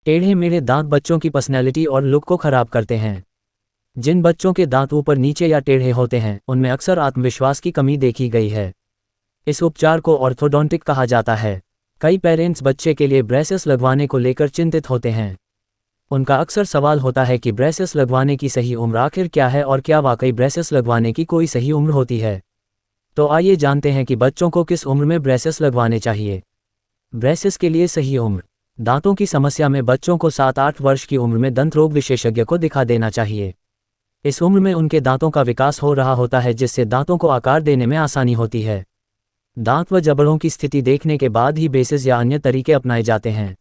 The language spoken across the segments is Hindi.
टेढ़े मेढ़े दांत बच्चों की पर्सनैलिटी और लुक को खराब करते हैं। जिन बच्चों के दांत ऊपर नीचे या टेढ़े होते हैं उनमें अक्सर आत्मविश्वास की कमी देखी गई है। इस उपचार को ऑर्थोडोंटिक कहा जाता है। कई पेरेंट्स बच्चे के लिए ब्रेसेस लगवाने को लेकर चिंतित होते हैं। उनका अक्सर सवाल होता है कि ब्रेसेस लगवाने की सही उम्र आखिर क्या है और क्या वाकई ब्रेसेस लगवाने की कोई सही उम्र होती है। तो आइए जानते हैं कि बच्चों को किस उम्र में ब्रेसेस लगवाने चाहिए। ब्रेसेस के लिए सही उम्र। दांतों की समस्या में बच्चों को 7-8 वर्ष की उम्र में दंत रोग विशेषज्ञ को दिखा देना चाहिए। इस उम्र में उनके दांतों का विकास हो रहा होता है जिससे दांतों को आकार देने में आसानी होती है। दांत व जबड़ों की स्थिति देखने के बाद ही ब्रेसेस या अन्य तरीके अपनाए जाते हैं।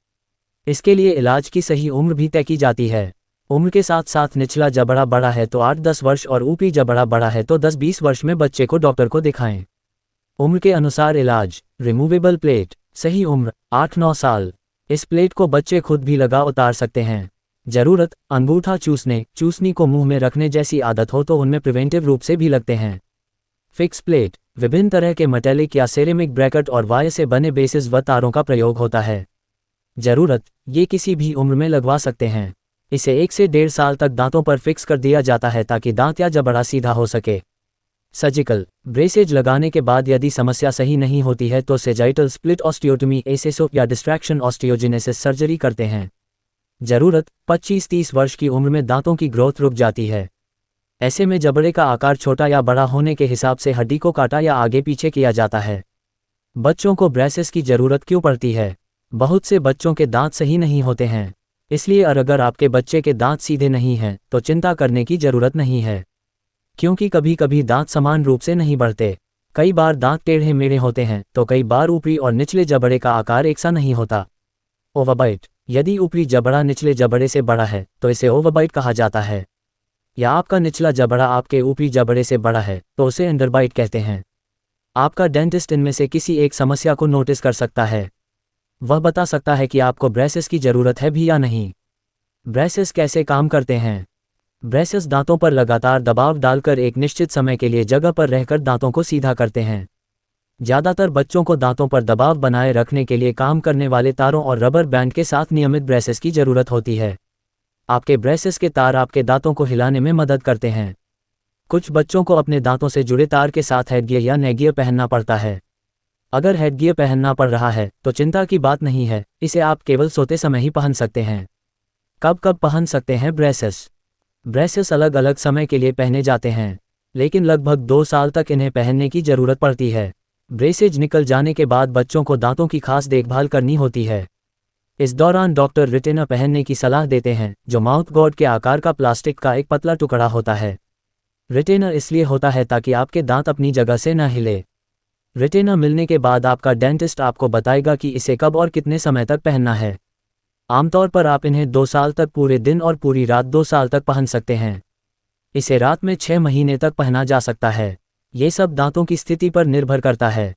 इसके लिए इलाज की सही उम्र भी तय की जाती है। उम्र के साथ साथ निचला जबड़ा बड़ा है तो 8-10 वर्ष और ऊपरी जबड़ा बड़ा है तो 10-20 वर्ष में बच्चे को डॉक्टर को दिखाएं। उम्र के अनुसार इलाज। Removable plate. सही उम्र 8-9 साल। इस प्लेट को बच्चे खुद भी लगा उतार सकते हैं। जरूरत। अंगूठा चूसनी को मुंह में रखने जैसी आदत हो तो उनमें प्रिवेंटिव रूप से भी लगते हैं। Fix plate. विभिन्न तरह के मेटेलिक या सेरेमिक ब्रैकेट और वायर से बने बेसिस व तारों का प्रयोग होता है। जरूरत। ये किसी भी उम्र में लगवा सकते हैं। इसे 1 से 1.5 साल तक दांतों पर फिक्स कर दिया जाता है ताकि दांत या जबड़ा सीधा हो सके। सर्जिकल। ब्रेसेज लगाने के बाद यदि समस्या सही नहीं होती है तो सेजाइटल स्प्लिट ऑस्टियोटमी एसेसो या डिस्ट्रैक्शन ऑस्टियोजेनेसिस सर्जरी करते हैं। जरूरत। 25-30 वर्ष की उम्र में दांतों की ग्रोथ रुक जाती है। ऐसे में जबड़े का आकार छोटा या बड़ा होने के हिसाब से हड्डी को काटा या आगे पीछे किया जाता है। बच्चों को ब्रेसेस की जरूरत क्यों पड़ती है? बहुत से बच्चों के दांत सही नहीं होते हैं, इसलिए अगर आपके बच्चे के दांत सीधे नहीं हैं तो चिंता करने की जरूरत नहीं है, क्योंकि कभी कभी दांत समान रूप से नहीं बढ़ते। कई बार दांत टेढ़े मेढ़े होते हैं तो कई बार ऊपरी और निचले जबड़े का आकार एक सा नहीं होता। ओवरबाइट। यदि ऊपरी जबड़ा निचले जबड़े से बड़ा है तो इसे ओवरबाइट कहा जाता है, या आपका निचला जबड़ा आपके ऊपरी जबड़े से बड़ा है तो उसे अंडरबाइट कहते हैं। आपका डेंटिस्ट इनमें से किसी एक समस्या को नोटिस कर सकता है। वह बता सकता है कि आपको ब्रेसेस की जरूरत है भी या नहीं। ब्रेसेस कैसे काम करते हैं? ब्रेसेस दांतों पर लगातार दबाव डालकर एक निश्चित समय के लिए जगह पर रहकर दांतों को सीधा करते हैं। ज़्यादातर बच्चों को दांतों पर दबाव बनाए रखने के लिए काम करने वाले तारों और रबर बैंड के साथ नियमित ब्रेसेस की जरूरत होती है। आपके ब्रेसेस के तार आपके दांतों को हिलाने में मदद करते हैं। कुछ बच्चों को अपने दांतों से जुड़े तार के साथ हेडगियर या नेगियर पहनना पड़ता है। अगर हेडगियर पहनना पड़ रहा है तो चिंता की बात नहीं है, इसे आप केवल सोते समय ही पहन सकते हैं। कब कब पहन सकते हैं ब्रेसेस? ब्रेसेस अलग अलग समय के लिए पहने जाते हैं, लेकिन लगभग 2 साल तक इन्हें पहनने की जरूरत पड़ती है। ब्रेसेज निकल जाने के बाद बच्चों को दांतों की खास देखभाल करनी होती है। इस दौरान डॉक्टर रिटेनर पहनने की सलाह देते हैं, जो माउथ गार्ड के आकार का प्लास्टिक का एक पतला टुकड़ा होता है। रिटेनर इसलिए होता है ताकि आपके दांत अपनी जगह से न हिले। रिटेनर मिलने के बाद आपका डेंटिस्ट आपको बताएगा कि इसे कब और कितने समय तक पहनना है। आमतौर पर आप इन्हें 2 साल तक पूरे दिन और पूरी रात 2 साल तक पहन सकते हैं। इसे रात में 6 महीने तक पहना जा सकता है। ये सब दांतों की स्थिति पर निर्भर करता है।